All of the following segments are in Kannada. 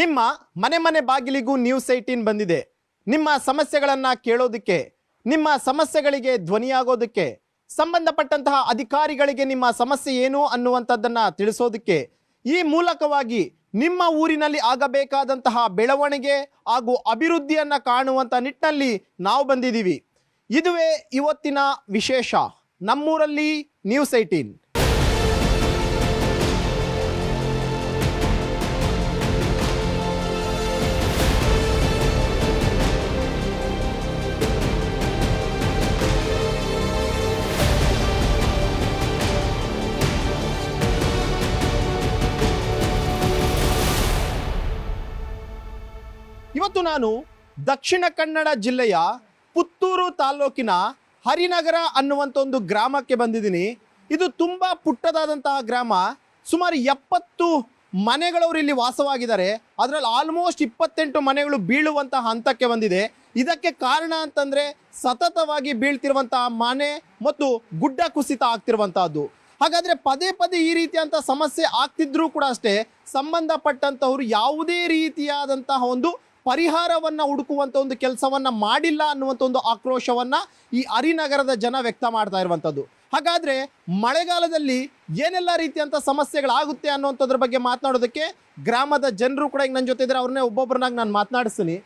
ನಿಮ್ಮ ಮನೆ ಮನೆ ಬಾಗಿಲಿಗೂ ನ್ಯೂಸ್18 ಬಂದಿದೆ. ನಿಮ್ಮ ಸಮಸ್ಯೆಗಳನ್ನು ಕೇಳೋದಕ್ಕೆ, ನಿಮ್ಮ ಸಮಸ್ಯೆಗಳಿಗೆ ಧ್ವನಿಯಾಗೋದಕ್ಕೆ, ಸಂಬಂಧಪಟ್ಟಂತಹ ಅಧಿಕಾರಿಗಳಿಗೆ ನಿಮ್ಮ ಸಮಸ್ಯೆ ಏನು ಅನ್ನುವಂಥದ್ದನ್ನು ತಿಳಿಸೋದಕ್ಕೆ, ಈ ಮೂಲಕವಾಗಿ ನಿಮ್ಮ ಊರಿನಲ್ಲಿ ಆಗಬೇಕಾದಂತಹ ಬೆಳವಣಿಗೆ ಹಾಗೂ ಅಭಿವೃದ್ಧಿಯನ್ನು ಕಾಣುವಂಥ ನಿಟ್ಟಿನಲ್ಲಿ ನಾವು ಬಂದಿದ್ದೀವಿ. ಇದುವೇ ಇವತ್ತಿನ ವಿಶೇಷ, ನಮ್ಮೂರಲ್ಲಿ ನ್ಯೂಸ್18. ಇವತ್ತು ನಾನು ದಕ್ಷಿಣ ಕನ್ನಡ ಜಿಲ್ಲೆಯ ಪುತ್ತೂರು ತಾಲೂಕಿನ ಹರಿನಗರ ಅನ್ನುವಂಥ ಒಂದು ಗ್ರಾಮಕ್ಕೆ ಬಂದಿದ್ದೀನಿ. ಇದು ತುಂಬ ಪುಟ್ಟದಾದಂತಹ ಗ್ರಾಮ. ಸುಮಾರು 70 ಮನೆಗಳವರು ಇಲ್ಲಿ ವಾಸವಾಗಿದ್ದಾರೆ. ಅದರಲ್ಲಿ ಆಲ್ಮೋಸ್ಟ್ 28 ಮನೆಗಳು ಬೀಳುವಂತಹ ಹಂತಕ್ಕೆ ಬಂದಿದೆ. ಇದಕ್ಕೆ ಕಾರಣ ಅಂತಂದರೆ ಸತತವಾಗಿ ಬೀಳ್ತಿರುವಂತಹ ಮನೆ ಮತ್ತು ಗುಡ್ಡ ಕುಸಿತ ಆಗ್ತಿರುವಂತಹದ್ದು. ಹಾಗಾದರೆ ಪದೇ ಪದೇ ಈ ರೀತಿಯಂಥ ಸಮಸ್ಯೆ ಆಗ್ತಿದ್ರೂ ಕೂಡ ಅಷ್ಟೇ, ಸಂಬಂಧಪಟ್ಟಂಥವ್ರು ಯಾವುದೇ ರೀತಿಯಾದಂತಹ ಒಂದು ಪರಿಹಾರವನ್ನು ಹುಡುಕುವಂಥ ಒಂದು ಕೆಲಸವನ್ನು ಮಾಡಿಲ್ಲ ಅನ್ನುವಂಥ ಒಂದು ಆಕ್ರೋಶವನ್ನು ಈ ಹರಿನಗರದ ಜನ ವ್ಯಕ್ತ ಮಾಡ್ತಾ ಇರುವಂಥದ್ದು. ಹಾಗಾದರೆ ಮಳೆಗಾಲದಲ್ಲಿ ಏನೆಲ್ಲ ರೀತಿಯಂಥ ಸಮಸ್ಯೆಗಳಾಗುತ್ತೆ ಅನ್ನುವಂಥದ್ರ ಬಗ್ಗೆ ಮಾತನಾಡೋದಕ್ಕೆ ಗ್ರಾಮದ ಜನರು ಕೂಡ ಈಗ ನನ್ನ ಜೊತೆ ಇದ್ದಾರೆ. ಅವ್ರನ್ನೇ ಒಬ್ಬೊಬ್ಬರನ್ನಾಗಿ ನಾನು ಮಾತನಾಡಿಸ್ತೀನಿ.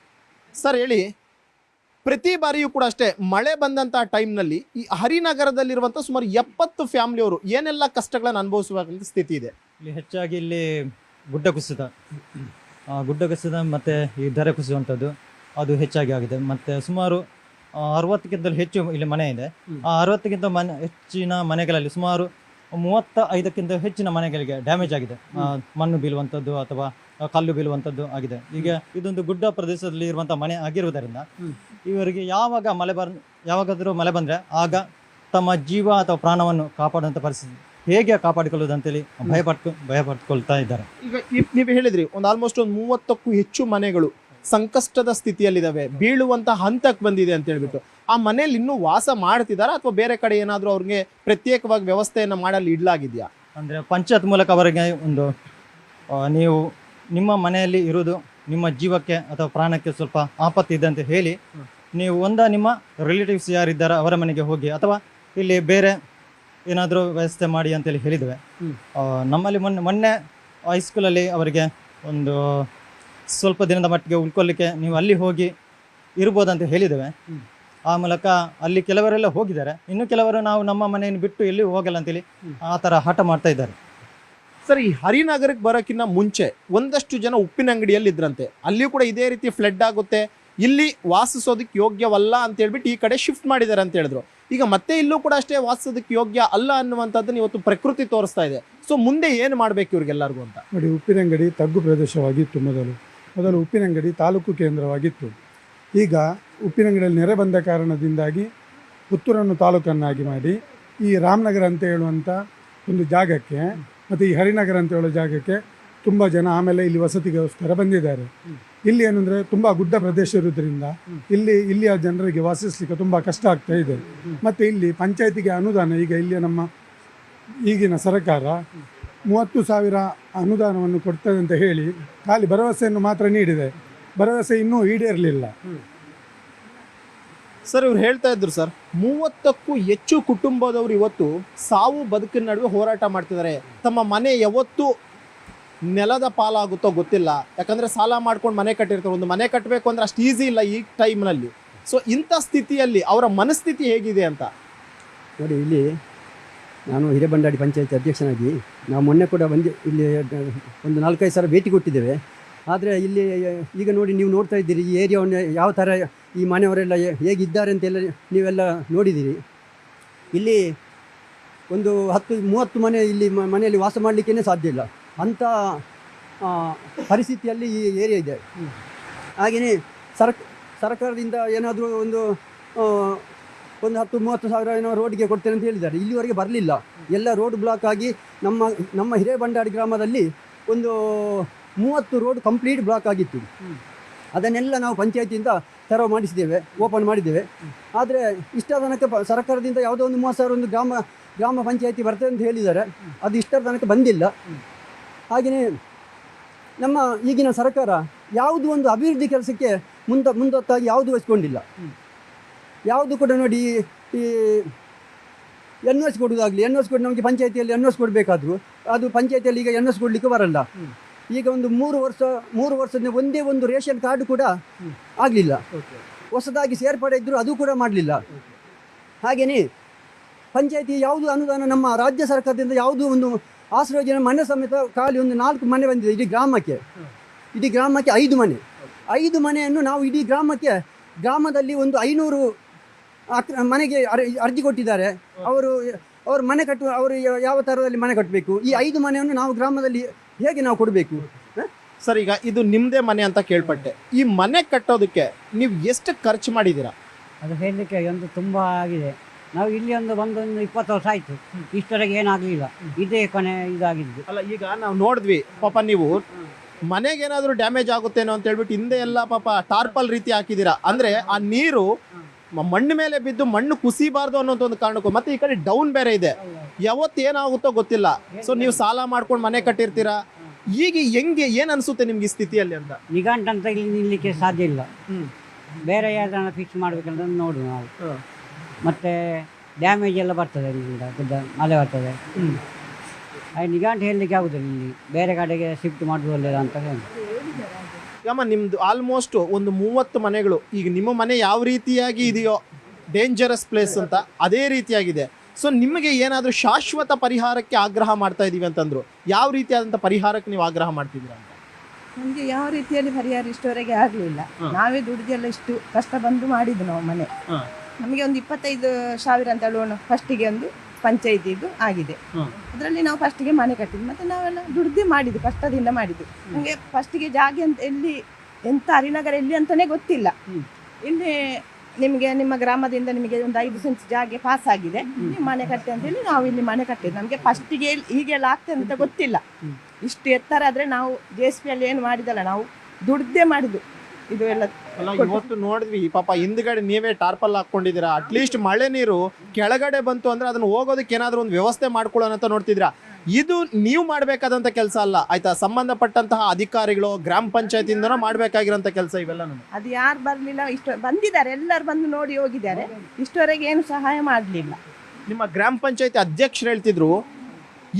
ಸರ್ ಹೇಳಿ, ಪ್ರತಿ ಬಾರಿಯೂ ಕೂಡ ಅಷ್ಟೇ ಮಳೆ ಬಂದಂಥ ಟೈಮ್ನಲ್ಲಿ ಈ ಹರಿನಗರದಲ್ಲಿರುವಂಥ ಸುಮಾರು 70 ಫ್ಯಾಮಿಲಿಯವರು ಏನೆಲ್ಲ ಕಷ್ಟಗಳನ್ನು ಅನುಭವಿಸುವಂಥ ಸ್ಥಿತಿ ಇದೆ? ಇಲ್ಲಿ ಹೆಚ್ಚಾಗಿ ಇಲ್ಲಿ ಗುಡ್ಡ ಕುಸಿತ ಮತ್ತು ಈ ಧರೆ ಕುಸಿಯುವಂಥದ್ದು ಅದು ಹೆಚ್ಚಾಗಿ ಆಗಿದೆ. ಮತ್ತು ಸುಮಾರು 60ಕ್ಕಿಂತಲೂ ಹೆಚ್ಚು ಇಲ್ಲಿ ಮನೆ ಇದೆ. ಆ 60ಕ್ಕಿಂತ ಹೆಚ್ಚಿನ ಮನೆಗಳಲ್ಲಿ ಸುಮಾರು 35ಕ್ಕಿಂತ ಹೆಚ್ಚಿನ ಮನೆಗಳಿಗೆ ಡ್ಯಾಮೇಜ್ ಆಗಿದೆ. ಮಣ್ಣು ಬೀಳುವಂಥದ್ದು ಅಥವಾ ಕಲ್ಲು ಬೀಳುವಂಥದ್ದು ಆಗಿದೆ. ಈಗ ಇದೊಂದು ಗುಡ್ಡ ಪ್ರದೇಶದಲ್ಲಿ ಇರುವಂಥ ಮನೆ ಆಗಿರುವುದರಿಂದ ಇವರಿಗೆ ಯಾವಾಗಾದರೂ ಮಳೆ ಬಂದರೆ ಆಗ ತಮ್ಮ ಜೀವ ಅಥವಾ ಪ್ರಾಣವನ್ನು ಕಾಪಾಡುವಂಥ ಪರಿಸ್ಥಿತಿ ಹೇಗೆ ಕಾಪಾಡಿಕೊಳ್ಳೋದು ಅಂತೇಳಿ ಭಯಪಟ್ಕೊಳ್ತಾ ಇದ್ದಾರೆ. ಈಗ ನೀವು ಹೇಳಿದ್ರಿ ಒಂದು ಆಲ್ಮೋಸ್ಟ್ ಒಂದು 30ಕ್ಕೂ ಹೆಚ್ಚು ಮನೆಗಳು ಸಂಕಷ್ಟದ ಸ್ಥಿತಿಯಲ್ಲಿದ್ದಾವೆ, ಬೀಳುವಂತ ಹಂತಕ್ಕೆ ಬಂದಿದೆ ಅಂತ ಹೇಳ್ಬಿಟ್ಟು. ಆ ಮನೇಲಿ ಇನ್ನೂ ವಾಸ ಮಾಡ್ತಿದಾರ ಅಥವಾ ಬೇರೆ ಕಡೆ ಏನಾದರೂ ಅವ್ರಿಗೆ ಪ್ರತ್ಯೇಕವಾಗಿ ವ್ಯವಸ್ಥೆಯನ್ನು ಮಾಡಲು ಇಡಲಾಗಿದೆಯಾ? ಅಂದರೆ ಪಂಚಾಯತ್ ಮೂಲಕ ಅವರಿಗೆ ಒಂದು ನೀವು ನಿಮ್ಮ ಮನೆಯಲ್ಲಿ ಇರುವುದು ನಿಮ್ಮ ಜೀವಕ್ಕೆ ಅಥವಾ ಪ್ರಾಣಕ್ಕೆ ಸ್ವಲ್ಪ ಆಪತ್ತಿದೆ ಅಂತ ಹೇಳಿ ನೀವು ನಿಮ್ಮ ರಿಲೇಟಿವ್ಸ್ ಯಾರಿದ್ದಾರೆ ಅವರ ಮನೆಗೆ ಹೋಗಿ ಅಥವಾ ಇಲ್ಲಿ ಬೇರೆ ಏನಾದರೂ ವ್ಯವಸ್ಥೆ ಮಾಡಿ ಅಂತೇಳಿ ಹೇಳಿದ್ದೇವೆ. ನಮ್ಮಲ್ಲಿ ಮೊನ್ನೆ ಹೈಸ್ಕೂಲಲ್ಲಿ ಅವರಿಗೆ ಒಂದು ಸ್ವಲ್ಪ ದಿನದ ಮಟ್ಟಿಗೆ ಉಳ್ಕೊಳ್ಳಿಕ್ಕೆ ನೀವು ಅಲ್ಲಿ ಹೋಗಿ ಇರ್ಬೋದಂತ ಹೇಳಿದ್ದೇವೆ. ಆ ಮೂಲಕ ಅಲ್ಲಿ ಕೆಲವರೆಲ್ಲ ಹೋಗಿದ್ದಾರೆ. ಇನ್ನು ಕೆಲವರು ನಾವು ನಮ್ಮ ಮನೆಯನ್ನು ಬಿಟ್ಟು ಎಲ್ಲಿ ಹೋಗಲ್ಲ ಅಂತೇಳಿ ಆ ಥರ ಹಠ ಮಾಡ್ತಾ ಇದ್ದಾರೆ. ಸರ್, ಈ ಹರಿನಗರಕ್ಕೆ ಬರೋಕ್ಕಿಂತ ಮುಂಚೆ ಒಂದಷ್ಟು ಜನ ಉಪ್ಪಿನಂಗಡಿಯಲ್ಲಿ ಇದ್ರಂತೆ. ಅಲ್ಲಿಯೂ ಕೂಡ ಇದೇ ರೀತಿ ಫ್ಲಡ್ ಆಗುತ್ತೆ, ಇಲ್ಲಿ ವಾಸಿಸೋದಕ್ಕೆ ಯೋಗ್ಯವಲ್ಲ ಅಂತ ಹೇಳ್ಬಿಟ್ಟು ಈ ಕಡೆ ಶಿಫ್ಟ್ ಮಾಡಿದ್ದಾರೆ ಅಂತ ಹೇಳಿದ್ರು. ಈಗ ಮತ್ತೆ ಇಲ್ಲೂ ಕೂಡ ಅಷ್ಟೇ ವಾಸಿಸೋದಕ್ಕೆ ಯೋಗ್ಯ ಅಲ್ಲ ಅನ್ನುವಂಥದ್ದನ್ನು ಇವತ್ತು ಪ್ರಕೃತಿ ತೋರಿಸ್ತಾ ಇದೆ. ಸೊ ಮುಂದೆ ಏನು ಮಾಡಬೇಕು ಇವ್ರಿಗೆಲ್ಲರಿಗೂ ಅಂತ ನೋಡಿ. ಉಪ್ಪಿನಂಗಡಿ ತಗ್ಗು ಪ್ರದೇಶವಾಗಿತ್ತು. ಮೊದಲು ಉಪ್ಪಿನಂಗಡಿ ತಾಲೂಕು ಕೇಂದ್ರವಾಗಿತ್ತು. ಈಗ ಉಪ್ಪಿನಂಗಡಿಯಲ್ಲಿ ನೆರೆ ಬಂದ ಕಾರಣದಿಂದಾಗಿ ಪುತ್ತೂರನ್ನು ತಾಲೂಕನ್ನಾಗಿ ಮಾಡಿ ಈ ರಾಮನಗರ ಅಂತ ಹೇಳುವಂಥ ಒಂದು ಜಾಗಕ್ಕೆ ಮತ್ತು ಈ ಹರಿನಗರ ಅಂತ ಹೇಳೋ ಜಾಗಕ್ಕೆ ತುಂಬ ಜನ ಆಮೇಲೆ ಇಲ್ಲಿ ವಸತಿಗೋಸ್ಕರ ಬಂದಿದ್ದಾರೆ. ಇಲ್ಲಿ ಏನಂದರೆ ತುಂಬ ಗುಡ್ಡ ಪ್ರದೇಶ ಇರೋದ್ರಿಂದ ಇಲ್ಲಿಯ ಜನರಿಗೆ ವಾಸಿಸಲಿಕ್ಕೆ ತುಂಬ ಕಷ್ಟ ಆಗ್ತಾ ಇದೆ. ಮತ್ತು ಇಲ್ಲಿ ಪಂಚಾಯತಿಗೆ ಅನುದಾನ ಈಗ ಇಲ್ಲಿಯ ನಮ್ಮ ಈಗಿನ ಸರ್ಕಾರ 30,000 ಅನುದಾನವನ್ನು ಕೊಡ್ತದೆ ಅಂತ ಹೇಳಿ ಖಾಲಿ ಭರವಸೆಯನ್ನು ಮಾತ್ರ ನೀಡಿದೆ. ಭರವಸೆ ಇನ್ನೂ ಈಡೇರಲಿಲ್ಲ. ಸರ್, ಇವ್ರು ಹೇಳ್ತಾ ಇದ್ರು ಸರ್, 30ಕ್ಕೂ ಹೆಚ್ಚು ಕುಟುಂಬದವರು ಇವತ್ತು ಸಾವು ಬದುಕಿನ ನಡುವೆ ಹೋರಾಟ ಮಾಡ್ತಿದ್ದಾರೆ. ತಮ್ಮ ಮನೆ ಯಾವತ್ತು ನೆಲದ ಪಾಲಾಗುತ್ತೋ ಗೊತ್ತಿಲ್ಲ. ಯಾಕಂದರೆ ಸಾಲ ಮಾಡ್ಕೊಂಡು ಮನೆ ಕಟ್ಟಿರ್ತಾರೆ. ಒಂದು ಮನೆ ಕಟ್ಟಬೇಕು ಅಂದರೆ ಅಷ್ಟು ಈಸಿ ಇಲ್ಲ ಈ ಟೈಮ್ನಲ್ಲಿ. ಸೊ ಇಂಥ ಸ್ಥಿತಿಯಲ್ಲಿ ಅವರ ಮನಸ್ಥಿತಿ ಹೇಗಿದೆ ಅಂತ ನೋಡಿ. ಇಲ್ಲಿ ನಾನು ಹಿರೇಬಂಡಾಡಿ ಪಂಚಾಯತ್ ಅಧ್ಯಕ್ಷನಾಗಿ ನಾವು ಮೊನ್ನೆ ಕೂಡ ಇಲ್ಲಿ ಒಂದು 4-5 ಸಲ ಭೇಟಿ ಕೊಟ್ಟಿದ್ದೇವೆ. ಆದರೆ ಇಲ್ಲಿ ಈಗ ನೋಡಿ, ನೀವು ನೋಡ್ತಾ ಇದ್ದೀರಿ ಈ ಏರಿಯಾವನ್ನು ಯಾವ ಥರ ಈ ಮನೆಯವರೆಲ್ಲ ಹೇಗಿದ್ದಾರೆ ಅಂತೆಲ್ಲ ನೀವೆಲ್ಲ ನೋಡಿದ್ದೀರಿ. ಇಲ್ಲಿ ಒಂದು 10-30 ಮನೆ ಇಲ್ಲಿ ಮನೆಯಲ್ಲಿ ವಾಸ ಮಾಡಲಿಕ್ಕೇ ಸಾಧ್ಯ ಇಲ್ಲ ಅಂಥ ಪರಿಸ್ಥಿತಿಯಲ್ಲಿ ಈ ಏರಿಯಾ ಇದೆ. ಹಾಗೆಯೇ ಸರ್ಕಾರದಿಂದ ಏನಾದರೂ ಒಂದು 10-30 ಸಾವಿರ ಏನೋ ರೋಡ್ಗೆ ಕೊಡ್ತೇನೆ ಅಂತ ಹೇಳಿದ್ದಾರೆ. ಇಲ್ಲಿವರೆಗೆ ಬರಲಿಲ್ಲ. ಎಲ್ಲ ರೋಡ್ ಬ್ಲಾಕ್ ಆಗಿ ನಮ್ಮ ಹಿರೇಬಂಡಾಡಿ ಗ್ರಾಮದಲ್ಲಿ ಒಂದು 30 ರೋಡ್ ಕಂಪ್ಲೀಟ್ ಬ್ಲಾಕ್ ಆಗಿತ್ತು. ಅದನ್ನೆಲ್ಲ ನಾವು ಪಂಚಾಯತಿಯಿಂದ ತೆರವು ಮಾಡಿಸಿದ್ದೇವೆ, ಓಪನ್ ಮಾಡಿದ್ದೇವೆ. ಆದರೆ ಇಷ್ಟರ ತನಕ ಸರ್ಕಾರದಿಂದ ಯಾವುದೋ ಒಂದು 30,000 ಒಂದು ಗ್ರಾಮ ಪಂಚಾಯತಿ ಬರ್ತದೆ ಅಂತ ಹೇಳಿದ್ದಾರೆ. ಅದು ಇಷ್ಟರ ತನಕ ಬಂದಿಲ್ಲ. ಹಾಗೆಯೇ ನಮ್ಮ ಈಗಿನ ಸರ್ಕಾರ ಯಾವುದು ಒಂದು ಅಭಿವೃದ್ಧಿ ಕೆಲಸಕ್ಕೆ ಮುಂದೊತ್ತಾಗಿ ಯಾವುದು ವಹಿಸ್ಕೊಂಡಿಲ್ಲ. ಯಾವುದು ಕೂಡ ನೋಡಿ ಈ ಎನ್ ಎಸ್ ಕೊಡೋದಾಗಲಿ, ಎನ್ ಎಸ್ ಕೊಟ್ಟು ನಮಗೆ ಪಂಚಾಯತಿಯಲ್ಲಿ ಎನ್ ಎಸ್ ಕೊಡಬೇಕಾದ್ರು ಅದು ಪಂಚಾಯತಿಯಲ್ಲಿ ಈಗ ಎನ್ ಎಸ್ ಕೊಡಲಿಕ್ಕೆ ಬರಲ್ಲ. ಈಗ ಒಂದು 3 ವರ್ಷದ ಒಂದೇ ಒಂದು ರೇಷನ್ ಕಾರ್ಡು ಕೂಡ ಆಗಲಿಲ್ಲ. ಹೊಸದಾಗಿ ಸೇರ್ಪಡೆ ಇದ್ದರೂ ಅದು ಕೂಡ ಮಾಡಲಿಲ್ಲ. ಹಾಗೆಯೇ ಪಂಚಾಯತಿ ಯಾವುದು ಅನುದಾನ ನಮ್ಮ ರಾಜ್ಯ ಸರ್ಕಾರದಿಂದ ಯಾವುದು ಒಂದು ಆಶ್ರಯ ಯೋಜನೆ ಮನೆ ಸಮೇತ ಖಾಲಿ ಒಂದು 4 ಮನೆ ಬಂದಿದೆ ಇಡೀ ಗ್ರಾಮಕ್ಕೆ 5 ಮನೆ. 5 ಮನೆಯನ್ನು ನಾವು ಇಡೀ ಗ್ರಾಮದಲ್ಲಿ ಒಂದು 500 ಮನೆಗೆ ಅರ್ಜಿ ಕೊಟ್ಟಿದ್ದಾರೆ. ಅವರು ಮನೆ ಅವರು ಯಾವ ಥರದಲ್ಲಿ ಮನೆ ಕಟ್ಟಬೇಕು, ಈ 5 ಮನೆಯನ್ನು ನಾವು ಗ್ರಾಮದಲ್ಲಿ ಹೇಗೆ ನಾವು ಕೊಡಬೇಕು? ಸರ್, ಈಗ ಇದು ನಿಮ್ಮದೇ ಮನೆ ಅಂತ ಕೇಳ್ಪಟ್ಟೆ. ಈ ಮನೆ ಕಟ್ಟೋದಕ್ಕೆ ನೀವು ಎಷ್ಟು ಖರ್ಚು ಮಾಡಿದ್ದೀರಾ? ಅದು ಹೇಳಲಿಕ್ಕೆ ಒಂದು ತುಂಬ ಆಗಿದೆ. ನಾವು ಇಲ್ಲಿ ಒಂದು 20 ವರ್ಷ ಆಯಿತು, ಇಷ್ಟವರೆಗೆ ಏನಾಗಲಿಲ್ಲ. ಇದೇ ಕೊನೆ ಇದಾಗಿದ್ದು. ಅಲ್ಲ, ಈಗ ನಾವು ನೋಡಿದ್ವಿ ಪಾಪ ನೀವು ಮನೆಗೆ ಏನಾದರೂ ಡ್ಯಾಮೇಜ್ ಆಗುತ್ತೇನೋ ಅಂತ ಹೇಳ್ಬಿಟ್ಟು ಹಿಂದೆ ಎಲ್ಲ ಪಾಪ ಟಾರ್ಪಲ್ ರೀತಿ ಹಾಕಿದ್ದೀರಾ. ಅಂದ್ರೆ ಆ ನೀರು ಮಣ್ಣು ಮೇಲೆ ಬಿದ್ದು ಮಣ್ಣು ಕುಸಿಬಾರ್ದು ಅನ್ನೋದು ಒಂದು ಕಾರಣಕ್ಕೂ, ಮತ್ತೆ ಈ ಕಡೆ ಡೌನ್ ಬೇರೆ ಇದೆ, ಯಾವತ್ತು ಏನಾಗುತ್ತೋ ಗೊತ್ತಿಲ್ಲ. ಸೊ ನೀವು ಸಾಲ ಮಾಡ್ಕೊಂಡು ಮನೆ ಕಟ್ಟಿರ್ತೀರಾ. ಈಗ ಏನ್ ಅನ್ಸುತ್ತೆ ನಿಮ್ಗೆ ಈ ಸ್ಥಿತಿಯಲ್ಲಿ ಅಂತ? ನಿಘಂಟಂತ ಇಲ್ಲಿ ನಿಲ್ಲಲಿಕ್ಕೆ ಸಾಧ್ಯ ಇಲ್ಲ. ಬೇರೆ ಯಾವ್ದನ್ನ ಫಿಕ್ಸ್ ಮಾಡಬೇಕಂತ ನೋಡು ನಾವು. ಮತ್ತೆ ಡ್ಯಾಮೇಜ್ ಎಲ್ಲ ಬರ್ತದೆ, ಇಲ್ಲಿಂದ ಗುಡ್ಡ ಮಳೆ ಬರ್ತದೆ. ನಿಘಂಟು ಹೇಳಲಿಕ್ಕೆ ಆಗುದಿಲ್ಲ. ಇಲ್ಲಿ ಬೇರೆ ಕಡೆಗೆ ಶಿಫ್ಟ್ ಮಾಡೋದು ಒಳ್ಳೆಯದ ಅಂತ ಹೇಳಿ. ಅಮ್ಮ, ನಿಮ್ದು ಆಲ್ಮೋಸ್ಟ್ ಒಂದು 30 ಮನೆಗಳು. ಈಗ ನಿಮ್ಮ ಮನೆ ಯಾವ ರೀತಿಯಾಗಿ ಇದೆಯೋ ಡೇಂಜರಸ್ ಪ್ಲೇಸ್ ಅಂತ ಅದೇ ರೀತಿಯಾಗಿದೆ. ಸೊ ನಿಮಗೆ ಏನಾದರೂ ಶಾಶ್ವತ ಪರಿಹಾರಕ್ಕೆ ಆಗ್ರಹ ಮಾಡ್ತಾ ಇದೀವಿ ಅಂತಂದ್ರು, ಯಾವ ರೀತಿಯಾದಂಥ ಪರಿಹಾರಕ್ಕೆ ನೀವು ಆಗ್ರಹ ಮಾಡ್ತಿದ್ದೀರಾ ಅಂತ? ನಮಗೆ ಯಾವ ರೀತಿಯಲ್ಲಿ ಪರಿಹಾರ ಇಷ್ಟವರೆಗೆ ಆಗಲಿಲ್ಲ. ನಾವೇ ದುಡ್ದೆಲ್ಲ ಇಷ್ಟು ಕಷ್ಟ ಬಂದು ಮಾಡಿದ್ದು ನಾವು ಮನೆ. ನಮಗೆ ಒಂದು 25,000 ಅಂತ ಲೋನ್ ಫಸ್ಟಿಗೆ ಒಂದು ಪಂಚಾಯಿತಿದು ಆಗಿದೆ. ಅದರಲ್ಲಿ ನಾವು ಫಸ್ಟಿಗೆ ಮನೆ ಕಟ್ಟಿದ್ವಿ. ಮತ್ತು ನಾವೆಲ್ಲ ದುಡ್ದೇ ಮಾಡಿದ್ದು, ಕಷ್ಟದಿಂದ ಮಾಡಿದ್ದು. ನಮಗೆ ಫಸ್ಟಿಗೆ ಜಾಗ ಅಂತ ಎಲ್ಲಿ ಎಂಥ ಹರಿನಗರ ಎಲ್ಲಿ ಅಂತಲೇ ಗೊತ್ತಿಲ್ಲ. ಇಲ್ಲಿ ನಿಮಗೆ ನಿಮ್ಮ ಗ್ರಾಮದಿಂದ ನಿಮಗೆ ಒಂದು 5 ಸೆಂಟ್ಸ್ ಜಾಗ ಪಾಸ್ ಆಗಿದೆ, ನೀವು ಮನೆ ಕಟ್ಟಿ ಅಂತೇಳಿ ನಾವು ಇಲ್ಲಿ ಮನೆ ಕಟ್ಟಿದ್ದು. ನಮಗೆ ಫಸ್ಟಿಗೆ ಹೀಗೆಲ್ಲ ಆಗ್ತದೆ ಅಂತ ಗೊತ್ತಿಲ್ಲ. ಇಷ್ಟು ಎತ್ತರ ಆದರೆ ನಾವು JCB ಅಲ್ಲಿ ಏನು ಮಾಡಿದಲ್ಲ, ನಾವು ದುಡ್ದೇ ಮಾಡಿದ್ದು ಇದು ಎಲ್ಲ. ಇವತ್ತು ನೋಡಿದ್ವಿ ಪಾಪ ಹಿಂದ್ಗಡೆ ನೀವೇ ಟಾರ್ಪಲ್ ಹಾಕೊಂಡಿದ್ದೀರಾ. ಅಟ್ಲೀಸ್ಟ್ ಮಳೆ ನೀರು ಕೆಳಗಡೆ ಬಂತು ಅಂದ್ರೆ ಅದನ್ನ ಹೋಗೋದಕ್ಕೆ ಏನಾದರೂ ಒಂದು ವ್ಯವಸ್ಥೆ ಮಾಡ್ಕೊಳ್ಳೋಣ ಅಂತ ನೋಡ್ತಿದ್ದೀರಾ. ಇದು ನೀವು ಮಾಡಬೇಕಾದಂಥ ಕೆಲಸ ಅಲ್ಲ ಆಯ್ತಾ, ಸಂಬಂಧಪಟ್ಟಂತಹ ಅಧಿಕಾರಿಗಳು ಗ್ರಾಮ ಪಂಚಾಯತಿಯಿಂದನೂ ಮಾಡಬೇಕಾಗಿರೋಂಥ ಕೆಲಸ ಇವೆಲ್ಲ. ಅದು ಯಾರು ಬರಲಿಲ್ಲ, ಇಷ್ಟು ಬಂದಿದ್ದಾರೆ, ಎಲ್ಲರೂ ಬಂದು ನೋಡಿ ಹೋಗಿದ್ದಾರೆ. ಇಷ್ಟವರೆಗೆ ಏನು ಸಹಾಯ ಮಾಡಲಿಲ್ಲ. ನಿಮ್ಮ ಗ್ರಾಮ ಪಂಚಾಯತಿ ಅಧ್ಯಕ್ಷರು ಹೇಳ್ತಿದ್ರು,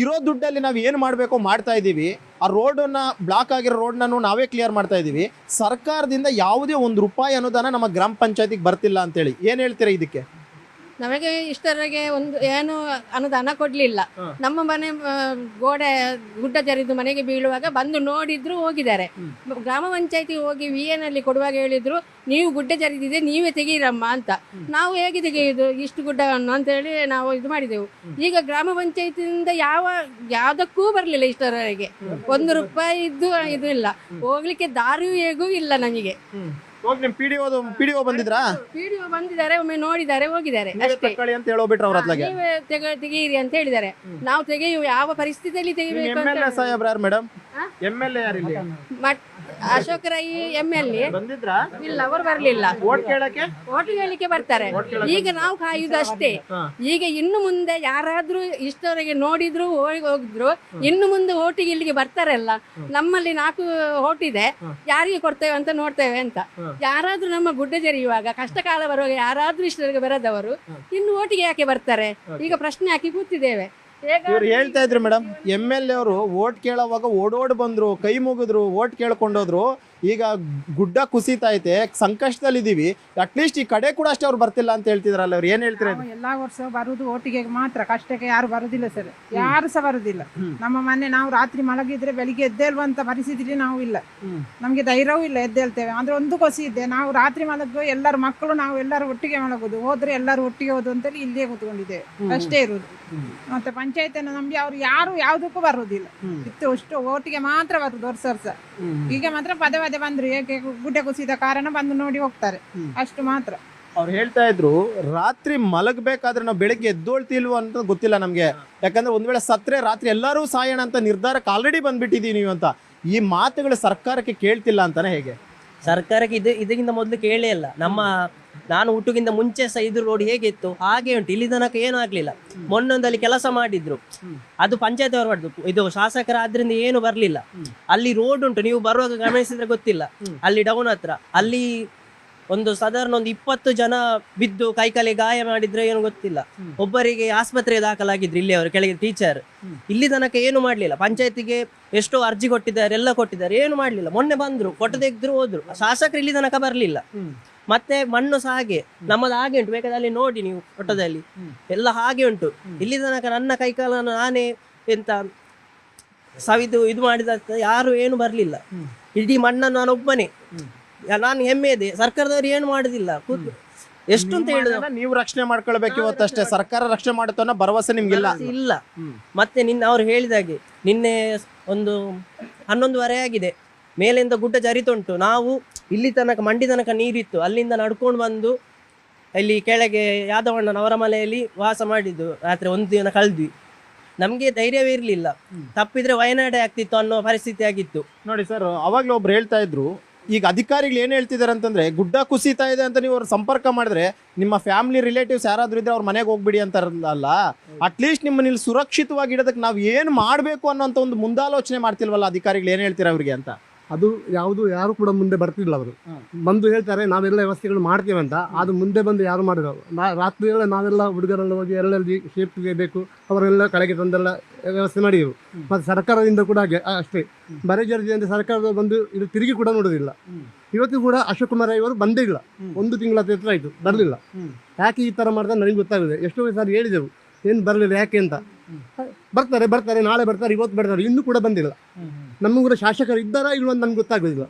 ಇರೋ ದುಡ್ಡಲ್ಲಿ ನಾವು ಏನು ಮಾಡಬೇಕೋ ಮಾಡ್ತಾ ಇದ್ದೀವಿ, ಆ ರೋಡನ್ನು ಬ್ಲಾಕ್ ಆಗಿರೋ ರೋಡ್ನೂ ನಾವೇ ಕ್ಲಿಯರ್ ಮಾಡ್ತಾ ಇದ್ದೀವಿ, ಸರ್ಕಾರದಿಂದ ಯಾವುದೇ ₹1 ಅನುದಾನ ನಮ್ಮ ಗ್ರಾಮ ಪಂಚಾಯತಿಗೆ ಬರ್ತಿಲ್ಲ ಅಂತೇಳಿ. ಏನು ಹೇಳ್ತೀರಾ ಇದಕ್ಕೆ? ನಮಗೆ ಇಷ್ಟರವರೆಗೆ ಒಂದು ಏನು ಅನುದಾನ ಕೊಡಲಿಲ್ಲ. ನಮ್ಮ ಮನೆ ಗೋಡೆ ಗುಡ್ಡ ಜರಿದು ಮನೆಗೆ ಬೀಳುವಾಗ ಬಂದು ನೋಡಿದ್ರು ಹೋಗಿದ್ದಾರೆ. ಗ್ರಾಮ ಪಂಚಾಯತಿಗೆ ಹೋಗಿ VN ಅಲ್ಲಿ ಕೊಡುವಾಗ ಹೇಳಿದ್ರು, ನೀವು ಗುಡ್ಡ ಜರಿದಿದೆ ನೀವೇ ತೆಗೀರಮ್ಮ ಅಂತ. ನಾವು ಹೇಗೆ ತೆಗೆಯುವುದು ಇಷ್ಟು ಗುಡ್ಡವನ್ನು ಅಂತೇಳಿ ನಾವು ಇದು ಮಾಡಿದೆವು. ಈಗ ಗ್ರಾಮ ಪಂಚಾಯತಿಯಿಂದ ಯಾವುದಕ್ಕೂ ಬರಲಿಲ್ಲ ಇಷ್ಟರವರೆಗೆ. ₹1 ಇದು ಇಲ್ಲ, ಹೋಗ್ಲಿಕ್ಕೆ ದಾರಿಯೂ ಹೇಗೂ ಇಲ್ಲ ನಮಗೆ. ನಿಮ್ PDO ಬಂದಿದ್ರಾ? PDO ಬಂದಿದ್ದಾರೆ, ಒಮ್ಮೆ ನೋಡಿದ್ದಾರೆ, ಹೋಗಿದ್ದಾರೆ ಅಷ್ಟೇ. ಅಂತ ಹೇಳೋಬಿಟ್ರೆ ಅವ್ರ ಹತ್ಲಾಗೆ ನೀವೇ ತೆಗೀರಿ ಅಂತ ಹೇಳಿದ್ದಾರೆ. ನಾವು ತೆಗೆಯುವ ಯಾವ ಪರಿಸ್ಥಿತಿಯಲ್ಲಿ ತೆಗಿಬೇಕು MLA ಸಾಹೇಬ್ರ ಯಾರು ಮೇಡಮ್? MLA ಯಾರಿಲ್ಲ? ಅಶೋಕ್ ರೈ MLA ಬಂದಿದ್ರಾ? ಇಲ್ಲ, ಅವರು ಬರ್ಲಿಲ್ಲ. ವೋಟ್ ಕೇಳಕ್ಕೆ ಓಟು ಕೇಳಿಕ್ಕೆ ಬರ್ತಾರೆ. ಈಗ ನಾವು ಕಾಯುದು ಅಷ್ಟೇ. ಈಗ ಇನ್ನು ಮುಂದೆ ಯಾರಾದ್ರೂ ಇಷ್ಟವರೆಗೆ ನೋಡಿದ್ರು ಹೋಗಿದ್ರು, ಇನ್ನು ಮುಂದೆ ಓಟಿಗೆ ಇಲ್ಲಿಗೆ ಬರ್ತಾರಲ್ಲ, ನಮ್ಮಲ್ಲಿ 4 ಓಟ್ ಇದೆ, ಯಾರಿಗೆ ಕೊಡ್ತೇವೆ ಅಂತ ನೋಡ್ತೇವೆ ಅಂತ. ಯಾರಾದ್ರೂ ನಮ್ಮ ಗುಡ್ಡ ಜರಿಯುವಾಗ ಕಷ್ಟ ಕಾಲ ಬರುವಾಗ ಯಾರಾದ್ರೂ ಇಷ್ಟವರೆಗೆ ಬರದವರು ಇನ್ನು ಓಟಿಗೆ ಯಾಕೆ ಬರ್ತಾರೆ? ಈಗ ಪ್ರಶ್ನೆ ಹಾಕಿ ಕೂತಿದ್ದೇವೆ. ಇವ್ರು ಹೇಳ್ತಾ ಇದ್ರು ಮೇಡಮ್, MLA ಅವರು ವೋಟ್ ಕೇಳೋವಾಗ ಓಡೋಡ್ ಬಂದ್ರು, ಕೈ ಮುಗಿದ್ರು, ವೋಟ್ ಕೇಳ್ಕೊಂಡೋದ್ರು. ಈಗ ಗುಡ್ಡ ಕುಸಿತಾ ಐತೆ, ಸಂಕಷ್ಟದಲ್ಲಿ ಇದೀವಿ, ಅಟ್ಲೀಸ್ಟ್ ಈ ಕಡೆ ಕೂಡ ಅಷ್ಟೇ ಅವ್ರು ಬರ್ತಿಲ್ಲ ಅಂತ ಹೇಳ್ತಿದ್ರಲ್ಲ, ಅವ್ರು ಏನ್ ಹೇಳ್ತಾರೆ? ಎಲ್ಲಾ ವರ್ಷ ಬರುದು ಓಟಿಗೆ ಮಾತ್ರ, ಕಷ್ಟಕ್ಕೆ ಯಾರು ಬರುದಿಲ್ಲ ಸರ್, ಯಾರು ಸಹ ಬರುದಿಲ್ಲ. ನಮ್ಮ ಮನೆ ನಾವು ರಾತ್ರಿ ಮಲಗಿದ್ರೆ ಬೆಳಿಗ್ಗೆ ಎದ್ದೇಳುವಂತ ಪರಿಸ್ಥಿತಿ ನಾವು ಇಲ್ಲ, ನಮ್ಗೆ ಧೈರ್ಯವೂ ಇಲ್ಲ ಎದ್ದೇಳ್ತೇವೆ. ಅಂದ್ರೆ ಒಂದು ಕೊಸಿ ಇದೆ, ನಾವು ರಾತ್ರಿ ಮಲಗುವ ಎಲ್ಲರೂ ಮಕ್ಕಳು ನಾವು ಎಲ್ಲರೂ ಒಟ್ಟಿಗೆ ಮಲಗುದು, ಹೋದ್ರೆ ಎಲ್ಲರೂ ಒಟ್ಟಿಗೆ ಹೋದು ಅಂತೇಳಿ ಇಲ್ಲಿಯೇ ಕೂತ್ಕೊಂಡಿದ್ದೇವೆ, ಅಷ್ಟೇ ಇರುವುದು. ಮತ್ತೆ ಪಂಚಾಯತಿಯನ್ನು ನಂಬಿ ಅವ್ರು ಯಾರು ಯಾವುದಕ್ಕೂ ಬರುವುದಿಲ್ಲ, ಅಷ್ಟು ಓಟಿಗೆ ಮಾತ್ರ ಬರುದು ವರ್ಷ. ಈಗ ಮಾತ್ರ ಪದೇ ಬಂದ್ರು, ಏಕೆ ಗುಡ್ಡೆ ಕುಸಿದ ಕಾರಣ ಬಂದು ನೋಡಿ ಹೋಗ್ತಾರೆ, ಅಷ್ಟು ಮಾತ್ರ. ಅವ್ರು ಹೇಳ್ತಾ ಇದ್ರು, ರಾತ್ರಿ ಮಲಗಬೇಕಾದ್ರೆ ನಾವು ಬೆಳಗ್ಗೆ ಎದ್ದೋಳ್ತಿಲ್ವ ಅಂತ ಗೊತ್ತಿಲ್ಲ ನಮ್ಗೆ, ಯಾಕಂದ್ರೆ ಒಂದ್ ವೇಳೆ ಸತ್ರೆ ರಾತ್ರಿ ಎಲ್ಲರೂ ಸಾಯೋಣ ಅಂತ ನಿರ್ಧಾರಕ್ಕೆ ಆಲ್ರೆಡಿ ಬಂದ್ಬಿಟ್ಟಿದೀವಿ ನೀವು ಅಂತ. ಈ ಮಾತುಗಳು ಸರ್ಕಾರಕ್ಕೆ ಕೇಳ್ತಿಲ್ಲ ಅಂತಾನೆ ಹೇಗೆ? ಸರ್ಕಾರಕ್ಕೆ ಇದಕ್ಕಿಂತ ಮೊದಲು ಕೇಳೇ ಇಲ್ಲ. ನಮ್ಮ ನಾನು ಹುಟ್ಟುಗಿಂತ ಮುಂಚೆ ಸಹ ಇದು ರೋಡ್ ಹೇಗೆ ಇತ್ತು ಹಾಗೆ ಉಂಟು, ಇಲ್ಲಿ ತನಕ ಏನೂ ಆಗ್ಲಿಲ್ಲ. ಮೊನ್ನೊಂದಲ್ಲಿ ಕೆಲಸ ಮಾಡಿದ್ರು, ಅದು ಪಂಚಾಯತ್ ಅವರು ಮಾಡಿದ್ರು, ಇದು ಶಾಸಕರ ಆದ್ರಿಂದ ಏನು ಬರ್ಲಿಲ್ಲ. ಅಲ್ಲಿ ರೋಡ್ ಉಂಟು, ನೀವು ಬರುವಾಗ ಗಮನಿಸಿದ್ರೆ ಗೊತ್ತಿಲ್ಲ, ಅಲ್ಲಿ ಡೌನ್ ಹತ್ರ ಅಲ್ಲಿ ಒಂದು ಸಾಧಾರಣ ಒಂದು 20 ಜನ ಬಿದ್ದು ಕೈಕಾಲಿ ಗಾಯ ಮಾಡಿದ್ರೆ ಏನು ಗೊತ್ತಿಲ್ಲ. ಒಬ್ಬರಿಗೆ ಆಸ್ಪತ್ರೆಗೆ ದಾಖಲಾಗಿದ್ರು ಇಲ್ಲಿ ಅವರು ಕೆಳಗೆ ಟೀಚರ್. ಇಲ್ಲಿ ತನಕ ಏನು ಮಾಡ್ಲಿಲ್ಲ. ಪಂಚಾಯತಿಗೆ ಎಷ್ಟೋ ಅರ್ಜಿ ಕೊಟ್ಟಿದ್ದಾರೆ, ಎಲ್ಲ ಕೊಟ್ಟಿದ್ದಾರೆ, ಏನು ಮಾಡ್ಲಿಲ್ಲ. ಮೊನ್ನೆ ಬಂದ್ರು, ಕೊಟ್ಟು ತೆಗೆದ್ರು ಹೋದ್ರು. ಶಾಸಕರು ಇಲ್ಲಿ ತನಕ ಬರ್ಲಿಲ್ಲ. ಮತ್ತೆ ಮಣ್ಣು ಸಹ ಹಾಗೆ, ನಮ್ಮದು ಹಾಗೆ ಉಂಟು, ಬೇಕಾದ್ರೆ ಅಲ್ಲಿ ನೋಡಿ ನೀವು ಫೋಟೋದಲ್ಲಿ ಎಲ್ಲ ಹಾಗೆ ಉಂಟು. ಇಲ್ಲಿ ತನಕ ನನ್ನ ಕೈಕಾಲನ್ನು ನಾನೇ ಎಂತ ಸವಿದು ಇದು ಮಾಡಿದ ಯಾರು ಏನು ಬರ್ಲಿಲ್ಲ. ಇಡೀ ಮಣ್ಣನ್ನು ನಾನು ಒಬ್ಬನೇ, ನಾನು ಹೆಮ್ಮೆ ಇದೆ. ಸರ್ಕಾರದವ್ರು ಏನು ಮಾಡುದಿಲ್ಲ. ಎಷ್ಟು ಅಂತ ಹೇಳುದು, ನೀವು ರಕ್ಷಣೆ ಮಾಡ್ಕೊಳ್ಬೇಕು ಇವತ್ತಷ್ಟೇ. ಸರ್ಕಾರ ರಕ್ಷಣೆ ಮಾಡುತ್ತೋ ಅನ್ನೋ ಭರವಸೆ ನಿಮ್ಗಿಲ್ಲ. ಇಲ್ಲ. ಮತ್ತೆ ನಿನ್ನೆ ಅವ್ರು ಹೇಳಿದಾಗೆ ನಿನ್ನೆ ಒಂದು 11:30 ಆಗಿದೆ, ಮೇಲಿಂದ ಗುಡ್ಡ ಜರಿತುಂಟು. ನಾವು ಇಲ್ಲಿ ತನಕ ಮಂಡಿ ತನಕ ನೀರಿತ್ತು, ಅಲ್ಲಿಂದ ನಡ್ಕೊಂಡು ಬಂದು ಇಲ್ಲಿ ಕೆಳಗೆ ಯಾದವಣ್ಣನವರ ಮಲೆಯಲ್ಲಿ ವಾಸ ಮಾಡಿದ್ದು. ರಾತ್ರಿ 1 ದಿನ ಕಳೆದ್ವಿ. ನಮಗೆ ಧೈರ್ಯವೇ ಇರಲಿಲ್ಲ, ತಪ್ಪಿದ್ರೆ ವಯನಾಡೆ ಆಗ್ತಿತ್ತು ಅನ್ನೋ ಪರಿಸ್ಥಿತಿ ಆಗಿತ್ತು. ನೋಡಿ ಸರ್, ಅವಾಗಲೂ ಒಬ್ರು ಹೇಳ್ತಾ ಇದ್ರು, ಈಗ ಅಧಿಕಾರಿಗಳು ಏನು ಹೇಳ್ತಿದ್ದಾರೆ ಅಂತಂದ್ರೆ ಗುಡ್ಡ ಕುಸಿತಾ ಇದೆ ಅಂತ ನೀವು ಅವ್ರ ಸಂಪರ್ಕ ಮಾಡಿದ್ರೆ ನಿಮ್ಮ ಫ್ಯಾಮಿಲಿ ರಿಲೇಟಿವ್ಸ್ ಯಾರಾದ್ರೂ ಇದ್ರೆ ಅವ್ರ ಮನೆಗೆ ಹೋಗ್ಬಿಡಿ ಅಂತಾರಲ್ಲ. ಅಟ್ಲೀಸ್ಟ್ ನಿಮ್ಮನ್ನ ಇಲ್ಲಿ ಸುರಕ್ಷಿತವಾಗಿ ಇಡೋದಕ್ಕೆ ನಾವು ಏನು ಮಾಡಬೇಕು ಅನ್ನೋಂಥ ಒಂದು ಮುಂದಾಲೋಚನೆ ಮಾಡ್ತಿಲ್ವಲ್ಲ ಅಧಿಕಾರಿಗಳು, ಏನು ಹೇಳ್ತೀರಾ ಅವ್ರಿಗೆ ಅಂತ? ಅದು ಯಾರು ಕೂಡ ಮುಂದೆ ಬರ್ತಿಲ್ಲ. ಅವರು ಬಂದು ಹೇಳ್ತಾರೆ ನಾವೆಲ್ಲ ವ್ಯವಸ್ಥೆಗಳು ಮಾಡ್ತೇವೆ ಅಂತ, ಅದು ಮುಂದೆ ಬಂದು ಯಾರು ಮಾಡಿದ್ರು. ರಾತ್ರಿ ಎಲ್ಲ ನಾವೆಲ್ಲ ಹುಡುಗರೆಲ್ಲ ಹೋಗಿ ಎಲ್ಲೆಲ್ಲಿ ಸೇಫ್ಟಿಗೆ ಬೇಕು ಅವರೆಲ್ಲ ಕೆಳಗೆ ತಂದೆಲ್ಲ ವ್ಯವಸ್ಥೆ ಮಾಡಿದೆವು. ಮತ್ತು ಸರ್ಕಾರದಿಂದ ಕೂಡ ಹಾಗೆ ಅಷ್ಟೇ, ಬರೆ ಜರ್ಜಿ ಅಂತ ಸರ್ಕಾರದ ಬಂದು ಇದು ತಿರುಗಿ ಕೂಡ ನೋಡೋದಿಲ್ಲ. ಇವತ್ತು ಕೂಡ ಅಶೋಕ್ ಕುಮಾರ್ ಇವರು ಬಂದೇ ಇಲ್ಲ, 1 ತಿಂಗಳ ಹತ್ರ ಆಯಿತು ಬರಲಿಲ್ಲ. ಯಾಕೆ ಈ ಥರ ಮಾಡಿದ್ರೆ ನನಗೆ ಗೊತ್ತಾಗಿದೆ. ಎಷ್ಟೋ ಸಾರಿ ಹೇಳಿದೆವು ಏನು ಬರಲಿಲ್ಲ ಯಾಕೆ ಅಂತ. ಬರ್ತಾರೆ ನಾಳೆ ಬರ್ತಾರೆ, ಇವತ್ತು ಬರ್ತಾರೆ, ಇನ್ನೂ ಕೂಡ ಬಂದಿಲ್ಲ. ನಮ್ಮ ಕೂಡ ಶಾಸಕರು ಇದ್ದಾರಾ ಇಲ್ವ ಅಂತ ನಮ್ಗೆ ಗೊತ್ತಾಗೋದಿಲ್ಲ.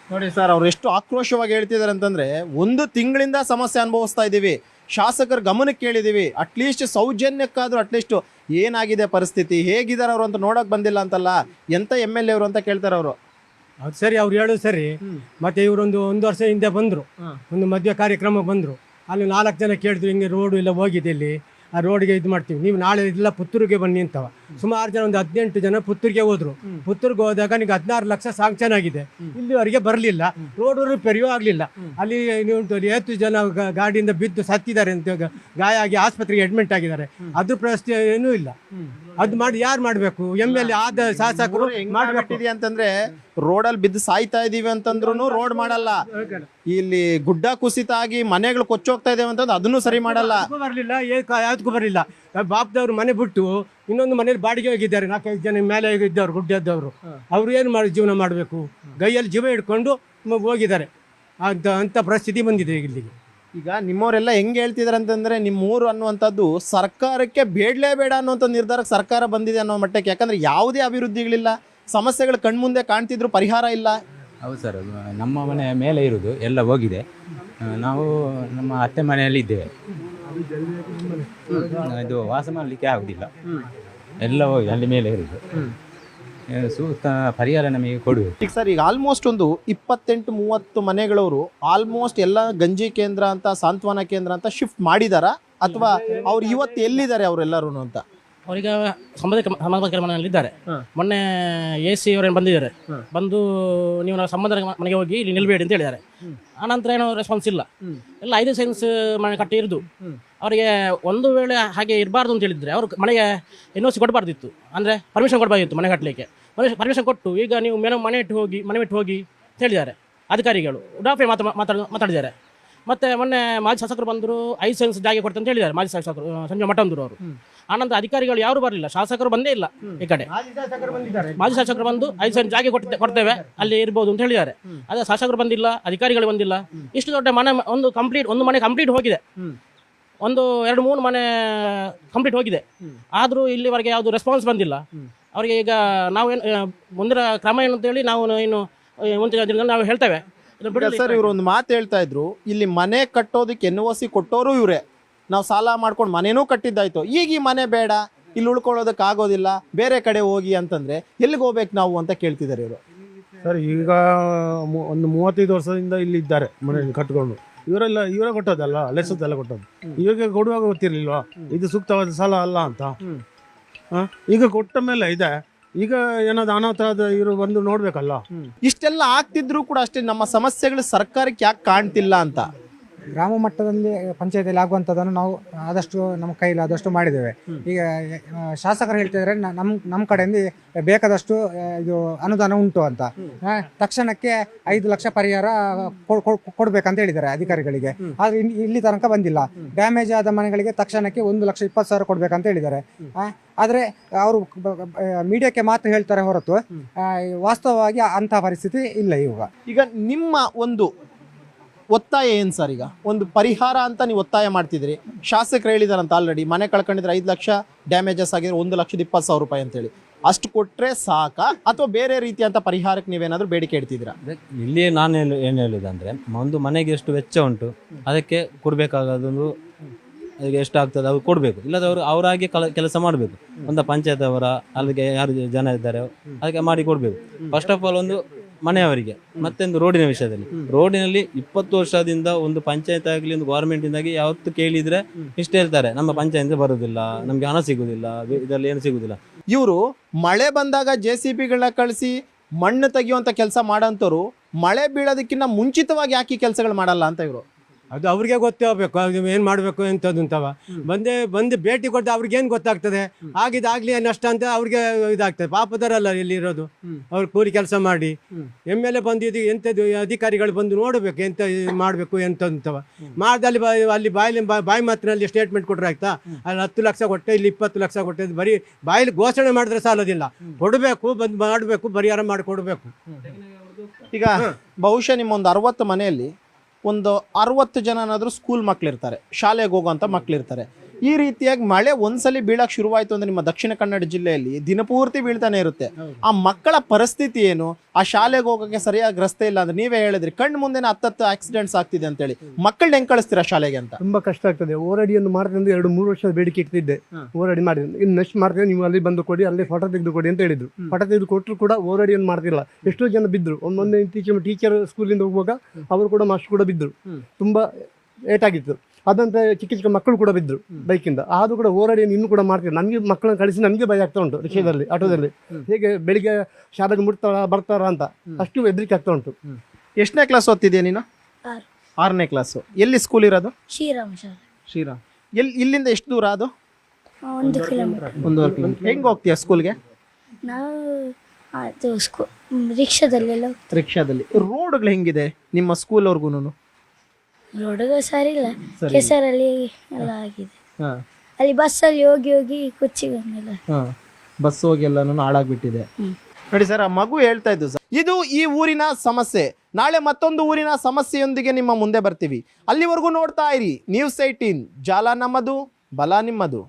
ನೋಡಿ ಸರ್, ಅವ್ರು ಎಷ್ಟು ಆಕ್ರೋಶವಾಗಿ ಹೇಳ್ತಿದ್ದಾರೆ ಅಂತಂದ್ರೆ 1 ತಿಂಗಳಿಂದ ಸಮಸ್ಯೆ ಅನುಭವಿಸ್ತಾ ಇದ್ದೀವಿ, ಶಾಸಕರ ಗಮನಕ್ಕೆ ಕೇಳಿದೀವಿ, ಅಟ್ಲೀಸ್ಟ್ ಸೌಜನ್ಯಕ್ಕಾದ್ರೂ ಅಟ್ಲೀಸ್ಟ್ ಏನಾಗಿದೆ ಪರಿಸ್ಥಿತಿ, ಹೇಗಿದ್ದಾರೆ ಅವರು ಅಂತ ನೋಡಕ್ ಬಂದಿಲ್ಲ ಅಂತಲ್ಲ. ಎಂತ MLA ಅವರು ಅಂತ ಕೇಳ್ತಾರೆ ಅವರು. ಅದು ಸರಿ, ಅವ್ರು ಹೇಳೋದು ಸರಿ. ಮತ್ತೆ ಇವರೊಂದು 1 ವರ್ಷ ಹಿಂದೆ ಬಂದರು, ಒಂದು ಮದುವೆ ಕಾರ್ಯಕ್ರಮ ಬಂದರು. ಅಲ್ಲಿ 4 ಜನ ಕೇಳಿದ್ರು, ಹಿಂಗೆ ರೋಡು ಎಲ್ಲ ಹೋಗಿದೆ, ಇಲ್ಲಿ ಆ ರೋಡ್ಗೆ ಇದು ಮಾಡ್ತೀವಿ, ನೀವು ನಾಳೆ ಇಲ್ಲ ಪುತ್ತೂರಿಗೆ ಬನ್ನಿ ಅಂತವ. ಸುಮಾರು ಜನ ಒಂದು 18 ಜನ ಪುತ್ತೂರಿಗೆ ಹೋದ್ರು. ಪುತ್ತೂರಿಗೆ ಹೋದಾಗ ನಿಮಗೆ 16 ಲಕ್ಷ ಸಾಂಕ್ಷನ್ ಆಗಿದೆ, ಇಲ್ಲಿವರೆಗೆ ಬರಲಿಲ್ಲ. ರೋಡ್ ರಿಪೇರಿಯೂ ಆಗಲಿಲ್ಲ. ಅಲ್ಲಿ ನೀವು 8 ಜನ ಗಾಡಿಯಿಂದ ಬಿದ್ದು ಸತ್ತಿದ್ದಾರೆ ಅಂತ, ಗಾಯ ಆಗಿ ಆಸ್ಪತ್ರೆಗೆ ಅಡ್ಮಿಟ್ ಆಗಿದ್ದಾರೆ. ಅದ್ರ ಪ್ರಶ್ನೆ ಏನೂ ಇಲ್ಲ. ಅದು ಮಾಡಿ ಯಾರು ಮಾಡಬೇಕು? MLA ಆದ ಶಾಸಕರು ಮಾಡಬೇಕಿದೆ ಅಂತಂದ್ರೆ ರೋಡಲ್ಲಿ ಬಿದ್ದು ಸಾಯ್ತಾ ಇದೀವಿ ಅಂತಂದ್ರು ರೋಡ್ ಮಾಡಲ್ಲ. ಇಲ್ಲಿ ಗುಡ್ಡ ಕುಸಿತ ಆಗಿ ಮನೆಗಳು ಕೊಚ್ಚೋಗ್ತಾ ಇದೇವೆ ಅಂತಂದ್ರೆ ಅದನ್ನು ಸರಿ ಮಾಡಲ್ಲ. ಬರಲಿಲ್ಲ, ಯಾವ್ದಕ್ಕೂ ಬರಲಿಲ್ಲ. ಬಾಪ್ದವ್ರು ಮನೆ ಬಿಟ್ಟು ಇನ್ನೊಂದು ಮನೇಲಿ ಬಾಡಿಗೆ ಹೋಗಿದ್ದಾರೆ, 4-5 ಜನ ಮೇಲೆ ಇದ್ದವ್ರು, ಗುಡ್ಡದವರು. ಅವ್ರು ಏನು ಮಾಡಿ ಜೀವನ ಮಾಡಬೇಕು? ಗೈಯಲ್ಲಿ ಜೀವ ಹಿಡ್ಕೊಂಡು ಹೋಗಿದ್ದಾರೆ. ಅಂತ ಪರಿಸ್ಥಿತಿ ಬಂದಿದೆ ಇಲ್ಲಿಗೆ. ಈಗ ನಿಮ್ಮವರೆಲ್ಲ ಹೆಂಗೆ ಹೇಳ್ತಿದಾರೆ ಅಂತಂದ್ರೆ ನಿಮ್ಮೂರು ಅನ್ನುವಂಥದ್ದು ಸರ್ಕಾರಕ್ಕೆ ಬೇಡಲೇಬೇಡ ಅನ್ನುವಂಥ ನಿರ್ಧಾರಕ್ಕೆ ಸರ್ಕಾರ ಬಂದಿದೆ ಅನ್ನೋ ಮಟ್ಟಕ್ಕೆ. ಯಾಕಂದ್ರೆ ಯಾವುದೇ ಅಭಿವೃದ್ಧಿಗಳಿಲ್ಲ, ಸಮಸ್ಯೆಗಳು ಕಣ್ಮುಂದೆ ಕಾಣ್ತಿದ್ರು, ಪರಿಹಾರ ಇಲ್ಲ. ಹೌದು ಸರ್, ನಮ್ಮ ಮನೆ ಮೇಲೆ ಇರುವುದು ಎಲ್ಲ ಹೋಗಿದೆ. ನಾವು ನಮ್ಮ ಅತ್ತೆ ಮನೆಯಲ್ಲಿ ಇದ್ದೇವೆ. ಇದು ವಾಸ ಮಾಡಲಿಕ್ಕೆ ಆಗುದಿಲ್ಲ, ಎಲ್ಲ ಹೋಗಿ ಅಲ್ಲಿ ಮೇಲೆ ಇರುವುದು. ಸೂಕ್ತ ಪರಿಹಾರ ನಮಗೆ ಕೊಡಬೇಕು. ಈಗ ಸರ್, ಈಗ ಆಲ್ಮೋಸ್ಟ್ ಒಂದು 28-30 ಮನೆಗಳವರು ಆಲ್ಮೋಸ್ಟ್ ಎಲ್ಲ ಗಂಜಿ ಕೇಂದ್ರ ಅಂತ, ಸಾಂತ್ವನ ಕೇಂದ್ರ ಅಂತ ಶಿಫ್ಟ್ ಮಾಡಿದಾರ, ಅಥವಾ ಅವ್ರು ಇವತ್ತು ಎಲ್ಲಿದ್ದಾರೆ ಅವರೆಲ್ಲರೂ ಅಂತ? ಅವರೀಗ ಸಂಬಂಧ ಮನೆಯಲ್ಲಿ ಇದ್ದಾರೆ. ಮೊನ್ನೆ AC ಅವರೇನು ಬಂದಿದ್ದಾರೆ, ಬಂದು ನೀವು ನಾವು ಸಂಬಂಧ ಮನೆಗೆ ಹೋಗಿ ಇಲ್ಲಿ ನಿಲ್ಬೇಡಿ ಅಂತ ಹೇಳಿದ್ದಾರೆ. ಆನಂತರ ಏನೋ ರೆಸ್ಪಾನ್ಸ್ ಇಲ್ಲ. ಎಲ್ಲ 5 ಸೆನ್ಸ್ ಮನೆ ಕಟ್ಟಿ ಇರೋದು. ಅವರಿಗೆ ಒಂದು ವೇಳೆ ಹಾಗೆ ಇರಬಾರ್ದು ಅಂತ ಹೇಳಿದ್ರೆ ಅವರು ಮನೆಗೆ NOC ಕೊಡಬಾರ್ದಿತ್ತು, ಅಂದರೆ ಪರ್ಮಿಷನ್ ಕೊಡಬಾರ್ದಿತ್ತು ಮನೆ ಕಟ್ಟಲಿಕ್ಕೆ. ಪರ್ಮಿಷನ್ ಕೊಟ್ಟು ಈಗ ನೀವು ಮನೆ ಬಿಟ್ಟು ಹೋಗಿ ಅಂತ ಹೇಳಿದ್ದಾರೆ ಅಧಿಕಾರಿಗಳು. ಉಡಾಫೆ ಮಾತಾಡಿದ್ದಾರೆ. ಮತ್ತು ಮೊನ್ನೆ ಮಾಜಿ ಶಾಸಕರು ಬಂದರು, 5 ಸೆನ್ಸ್ ಜಾಗ ಕೊಡ್ತಾರೆ ಅಂತ ಹೇಳಿದ್ದಾರೆ ಮಾಜಿ ಶಾಸಕರು ಸಂಜೆ ಮಠಂದರು ಅವರು. ಆನಂತರ ಅಧಿಕಾರಿಗಳು ಯಾರು ಬರಲಿಲ್ಲ, ಶಾಸಕರು ಬಂದೇ ಇಲ್ಲ. ಈ ಕಡೆ ಮಾಜಿ ಶಾಸಕರು ಬಂದು 5 ಸೆನ್ಸ್ ಜಾಗ ಕೊಡ್ತೇವೆ ಅಲ್ಲಿ ಇರ್ಬೋದು ಅಂತ ಹೇಳಿದ್ದಾರೆ. ಅದೇ ಶಾಸಕರು ಬಂದಿಲ್ಲ, ಅಧಿಕಾರಿಗಳು ಬಂದಿಲ್ಲ. ಇಷ್ಟು ದೊಡ್ಡ ಮನೆ ಒಂದು ಮನೆ ಕಂಪ್ಲೀಟ್ ಹೋಗಿದೆ, ಒಂದು 2-3 ಮನೆ ಕಂಪ್ಲೀಟ್ ಹೋಗಿದೆ. ಆದರೂ ಇಲ್ಲಿವರೆಗೆ ಯಾವುದು ರೆಸ್ಪಾನ್ಸ್ ಬಂದಿಲ್ಲ ಅವರಿಗೆ. ಈಗ ನಾವು ಮುಂದಿನ ಕ್ರಮ ಏನು ಅಂತೇಳಿ ನಾವು ಇನ್ನು ಮುಂದಿನ ದಿನದಲ್ಲಿ ನಾವು ಹೇಳ್ತೇವೆ. ಸರ್, ಇವರು ಒಂದು ಮಾತು ಹೇಳ್ತಾ ಇದ್ರು, ಇಲ್ಲಿ ಮನೆ ಕಟ್ಟೋದಕ್ಕೆ NOC ಕೊಟ್ಟೋರು ಇವರೇ, ನಾವು ಸಾಲ ಮಾಡ್ಕೊಂಡು ಮನೆನೂ ಕಟ್ಟಿದ್ದಾಯ್ತು, ಈಗ ಈ ಮನೆ ಬೇಡ, ಇಲ್ಲಿ ಉಳ್ಕೊಳ್ಳೋದಕ್ಕೆ ಆಗೋದಿಲ್ಲ, ಬೇರೆ ಕಡೆ ಹೋಗಿ ಅಂತಂದ್ರೆ ಎಲ್ಲಿಗೆ ಹೋಗ್ಬೇಕು ನಾವು ಅಂತ ಕೇಳ್ತಿದ್ದಾರೆ ಇವರು. ಸರ್, ಈಗ ಒಂದು 35 ವರ್ಷದಿಂದ ಇಲ್ಲಿ ಇದ್ದಾರೆ ಮನೆಯಲ್ಲಿ ಕಟ್ಕೊಂಡು. ಇವರೇ ಕೊಟ್ಟೋದಲ್ಲ, ಲೆಸದ್ದೆಲ್ಲ ಕೊಟ್ಟದ್ದು. ಇವಾಗ ಕೊಡುವಾಗ ಗೊತ್ತಿರಲಿಲ್ವಾ ಇದು ಸೂಕ್ತವಾದ ಸಾಲ ಅಲ್ಲ ಅಂತ? ಈಗ ಕೊಟ್ಟ ಮೇಲೆ ಇದೆ. ಈಗ ಏನಾದ್ರು ಅನಾಥರಾದ ಇವರು ಬಂದು ನೋಡ್ಬೇಕಲ್ಲ. ಇಷ್ಟೆಲ್ಲ ಆಗ್ತಿದ್ರು ಕೂಡ ಅಷ್ಟೇ ನಮ್ಮ ಸಮಸ್ಯೆಗಳು ಸರ್ಕಾರಕ್ಕೆ ಯಾಕೆ ಕಾಣ್ತಿಲ್ಲ ಅಂತ. ಗ್ರಾಮ ಮಟ್ಟದಲ್ಲಿ ಪಂಚಾಯತಿಯಲ್ಲಿ ಆಗುವಂಥದ್ದನ್ನು ನಾವು ಆದಷ್ಟು ನಮ್ಮ ಕೈಲಿ ಆದಷ್ಟು ಮಾಡಿದ್ದೇವೆ. ಈಗ ಶಾಸಕರು ಹೇಳ್ತಿದ್ದಾರೆ ನಮ್ಮ ಕಡೆಯಿಂದ ಬೇಕಾದಷ್ಟು ಇದು ಅನುದಾನ ಉಂಟು ಅಂತ. ತಕ್ಷಣಕ್ಕೆ 5 ಲಕ್ಷ ಪರಿಹಾರ ಕೊಡ್ಬೇಕಂತ ಹೇಳಿದ್ದಾರೆ ಅಧಿಕಾರಿಗಳಿಗೆ. ಆದರೆ ಇಲ್ಲಿ ತನಕ ಬಂದಿಲ್ಲ. ಡ್ಯಾಮೇಜ್ ಆದ ಮನೆಗಳಿಗೆ ತಕ್ಷಣಕ್ಕೆ 1,20,000 ಕೊಡ್ಬೇಕಂತ ಹೇಳಿದ್ದಾರೆ. ಆದರೆ ಅವರು ಮೀಡಿಯಾಕ್ಕೆ ಮಾತ್ರ ಹೇಳ್ತಾರೆ ಹೊರತು ವಾಸ್ತವವಾಗಿ ಅಂತಹ ಪರಿಸ್ಥಿತಿ ಇಲ್ಲ ಇವಾಗ. ಈಗ ನಿಮ್ಮ ಒಂದು ಒತ್ತಾಯ ಏನು ಸರ್? ಈಗ ಒಂದು ಪರಿಹಾರ ಅಂತ ನೀವು ಒತ್ತಾಯ ಮಾಡ್ತಿದ್ರಿ, ಶಾಸಕರು ಹೇಳಿದಾರಂತ ಆಲ್ರೆಡಿ ಮನೆ ಕಳ್ಕೊಂಡಿದ್ರೆ 5 ಲಕ್ಷ, ಡ್ಯಾಮೇಜಸ್ ಆಗಿದ್ರೆ 1,20,000 ರೂಪಾಯಿ ಅಂತೇಳಿ. ಅಷ್ಟು ಕೊಟ್ಟರೆ ಸಾಕಾ ಅಥವಾ ಬೇರೆ ರೀತಿಯಂಥ ಪರಿಹಾರಕ್ಕೆ ನೀವೇನಾದರೂ ಬೇಡಿಕೆ ಇಡ್ತಿದ್ದೀರಾ? ಇಲ್ಲಿ ನಾನು ಏನು ಹೇಳೋದಂದರೆ, ಒಂದು ಮನೆಗೆ ಎಷ್ಟು ವೆಚ್ಚ ಉಂಟು ಅದಕ್ಕೆ ಕೊಡಬೇಕಾಗೋದೊಂದು, ಅದಕ್ಕೆ ಎಷ್ಟಾಗ್ತದೆ ಅವ್ರು ಕೊಡಬೇಕು. ಇಲ್ಲದವರು ಅವರಾಗಿ ಕೆಲಸ ಮಾಡಬೇಕು. ಒಂದು ಪಂಚಾಯತ್ ಅವರ ಅಲ್ಲಿಗೆ ಯಾರು ಜನ ಇದ್ದಾರೆ ಅದಕ್ಕೆ ಮಾಡಿ ಕೊಡಬೇಕು. ಫಸ್ಟ್ ಆಫ್ ಆಲ್ ಒಂದು ಮನೆಯವರಿಗೆ. ಮತ್ತೊಂದು ರೋಡಿನ ವಿಷಯದಲ್ಲಿ, ರೋಡಿನಲ್ಲಿ 20 ವರ್ಷದಿಂದ ಒಂದು ಪಂಚಾಯತ್ ಆಗಲಿ ಒಂದು ಗೌರ್ಮೆಂಟಿಂದಾಗಿ ಯಾವತ್ತು ಕೇಳಿದರೆ ಇಷ್ಟು ಹೇಳ್ತಾರೆ, ನಮ್ಮ ಪಂಚಾಯತ್ ಬರೋದಿಲ್ಲ, ನಮಗೆ ಹಣ ಸಿಗೋದಿಲ್ಲ, ಇದರಲ್ಲಿ ಏನು ಸಿಗೋದಿಲ್ಲ. ಇವರು ಮಳೆ ಬಂದಾಗ JCBಗಳನ್ನ ಕಳಿಸಿ ಮಣ್ಣು ತೆಗೆಯುವಂಥ ಕೆಲಸ ಮಾಡೋಂಥವ್ರು ಮಳೆ ಬೀಳೋದಕ್ಕಿಂತ ಮುಂಚಿತವಾಗಿ ಯಾಕೆ ಕೆಲಸಗಳು ಮಾಡಲ್ಲ ಅಂತ ಇವರು. ಅದು ಅವ್ರಿಗೆ ಗೊತ್ತಾಗಬೇಕು, ಅದು ಏನು ಮಾಡಬೇಕು ಎಂಥದ್ದು ಅಂತವ. ಬಂದು ಭೇಟಿ ಕೊಟ್ಟು ಅವ್ರಿಗೇನು ಗೊತ್ತಾಗ್ತದೆ, ಆಗಿದ್ದಾಗಲಿ ನಷ್ಟ ಅಂತ ಅವ್ರಿಗೆ ಇದಾಗ್ತದೆ. ಪಾಪದರಲ್ಲ ಇಲ್ಲಿ ಇರೋದು, ಅವ್ರು ಕೂಲಿ ಕೆಲಸ ಮಾಡಿ MLA ಬಂದಿದ್ದು ಎಂಥದ್ದು ಅಧಿಕಾರಿಗಳು ಬಂದು ನೋಡಬೇಕು ಎಂತ ಮಾಡಬೇಕು ಎಂಥದ್ದು ಮಾಡ್ದಲ್ಲಿ ಅಲ್ಲಿ ಬಾಯಿ ಮಾತಿನಲ್ಲಿ ಸ್ಟೇಟ್ಮೆಂಟ್ ಕೊಟ್ಟರೆ ಆಯ್ತಾ? ಅಲ್ಲಿ 10 ಲಕ್ಷ ಕೊಟ್ಟೆ, ಇಲ್ಲಿ 20 ಲಕ್ಷ ಕೊಟ್ಟೆ, ಬರೀ ಬಾಯಲ್ಲಿ ಘೋಷಣೆ ಮಾಡಿದ್ರೆ ಸಾಲೋದಿಲ್ಲ, ಕೊಡಬೇಕು, ಬಂದು ಮಾಡಬೇಕು, ಪರಿಹಾರ ಮಾಡಿಕೊಡ್ಬೇಕು. ಈಗ ಬಹುಶಃ ನಿಮ್ಮ ಒಂದು 60 ಮನೆಯಲ್ಲಿ ಒಂದು 60 ಜನನಾದರೂ ಸ್ಕೂಲ್ ಮಕ್ಕಳಿರ್ತಾರೆ, ಶಾಲೆಗೆ ಹೋಗುವಂಥ ಮಕ್ಕಳಿರ್ತಾರೆ. ಈ ರೀತಿಯಾಗಿ ಮಳೆ ಒಂದ್ಸಲಿ ಬೀಳಕ್ಕೆ ಶುರುವಾಯಿತು ಅಂದರೆ ನಿಮ್ಮ ದಕ್ಷಿಣ ಕನ್ನಡ ಜಿಲ್ಲೆಯಲ್ಲಿ ದಿನಪೂರ್ತಿ ಬೀಳ್ತಾನೆ ಇರುತ್ತೆ. ಆ ಮಕ್ಕಳ ಪರಿಸ್ಥಿತಿ ಏನು? ಆ ಶಾಲೆಗೆ ಹೋಗೋಕ್ಕೆ ಸರಿಯಾಗಿ ರಸ್ತೆ ಇಲ್ಲ ಅಂದ್ರೆ ನೀವೇ ಹೇಳಿದ್ರಿ, ಕಣ್ಣು ಮುಂದೆನೇ 10 ಆಕ್ಸಿಡೆಂಟ್ಸ್ ಆಗ್ತಿದೆ ಅಂತೇಳಿ. ಮಕ್ಕಳನ್ನ ಹೆಂಗೆ ಕಳಿಸ್ತೀರಾ ಶಾಲೆಗೆ ಅಂತ? ತುಂಬಾ ಕಷ್ಟ ಆಗ್ತದೆ. ಓರಡಿಯನ್ನು ಮಾಡ್ತೀನಿ 2-3 ವರ್ಷದ ಬೇಡಿಕೆ ಇಟ್ಟಿದ್ದೆ, ಓರಡಿ ಮಾಡಿದ್ರು. ಇನ್ನು ನೆಕ್ಸ್ಟ್ ಮಾಡ್ತೀನಿ, ನೀವು ಅಲ್ಲಿ ಬಂದು ಕೊಡಿ, ಅಲ್ಲಿ ಫೋಟೋ ತೆಗೆದು ಕೊಡಿ ಅಂತ ಹೇಳಿದ್ರು. ಫೋಟೋ ತೆಗೆದು ಕೊಟ್ಟರು ಕೂಡ ಓರಡಿಯನ್ನು ಮಾಡ್ತಿಲ್ಲ. ಎಷ್ಟೋ ಜನ ಬಿದ್ದರು. ಒಂದೊಂದೇ ಟೀಚರ್ ಸ್ಕೂಲಿಂದ ಹೋಗುವಾಗ ಅವರು ಕೂಡ ಮಾಸ್ಟರ್ ಕೂಡ ಬಿದ್ದರು. ತುಂಬಾ ಏಟಾಗಿತ್ತು. ಅದಂತ ಚಿಕ್ಕ ಚಿಕ್ಕ ಮಕ್ಕಳು ಕೂಡ ಬಿದ್ದರು ಬೈಕಿಂದ. ಆದರೂ ಕೂಡ ಓರಡಿಯನ್ನು ಇನ್ನೂ ಕೂಡ ಮಾಡ್ತಾರೆ. ನನಗೆ ಮಕ್ಕಳನ್ನ ಕಳಿಸಿ ನನಗೆ ಭಯ ಆಗ್ತಾ ಉಂಟು. ರಿಕ್ಷಾದಲ್ಲಿ, ಆಟೋದಲ್ಲಿ ಹೇಗೆ ಬೆಳಿಗ್ಗೆ ಶಾಲೆಗೆ ಬರ್ತಾರ ಅಂತ ಅಷ್ಟು ಹೆದರಿಕೆ ಆಗ್ತಾ ಉಂಟು. ಎಷ್ಟನೇ ಕ್ಲಾಸ್ ಓದ್ತಿದ್ಯಾ ನೀನು? 6ನೇ ಕ್ಲಾಸು. ಎಲ್ಲಿ ಸ್ಕೂಲ್ ಇರೋದು? ಶ್ರೀರಾಮ್. ಇಲ್ಲಿಂದ ಎಷ್ಟು ದೂರ ಅದು? 1 ಕಿಲೋಮೀಟರ್. 1.5 ಕಿಲೋಮೀಟರ್. ಹೆಂಗೆ ಹೋಗ್ತೀಯಾ ಸ್ಕೂಲ್ಗೆ? ನಾವು ರಿಕ್ಷಾದಲ್ಲೆಲ್ಲ. ರಿಕ್ಷಾದಲ್ಲಿ. ರೋಡ್ಗಳು ಹೆಂಗಿದೆ ನಿಮ್ಮ ಸ್ಕೂಲ್ವರೆಗೂ? ರೋಡ್ಗಳು ಸರಿ ಇಲ್ಲ, ಕೆಸರಲ್ಲಿ ಎಲ್ಲ ಆಗಿದೆ. ಅಲ್ಲಿ ಬಸ್ಸಲ್ಲಿ ಹೋಗಿ ಹೋಗಿ ಕುಚ್ಚಿಗೊಂಡೆಲ್ಲ ಬಸ್ ಹೋಗಿ ಎಲ್ಲಾನು ಹಾಳಾಗ್ಬಿಟ್ಟಿದೆ. ನೋಡಿ ಸರ್, ಆ ಮಗು ಹೇಳ್ತಾ ಇದ್ದು ಸರ್, ಇದು ಈ ಊರಿನ ಸಮಸ್ಯೆ. ನಾಳೆ ಮತ್ತೊಂದು ಊರಿನ ಸಮಸ್ಯೆಯೊಂದಿಗೆ ನಿಮ್ಮ ಮುಂದೆ ಬರ್ತೀವಿ. ಅಲ್ಲಿವರೆಗೂ ನೋಡ್ತಾ ಇರಿ News 18, ಜಾಲ ನಮ್ಮದು, ಬಲ ನಿಮ್ಮದು.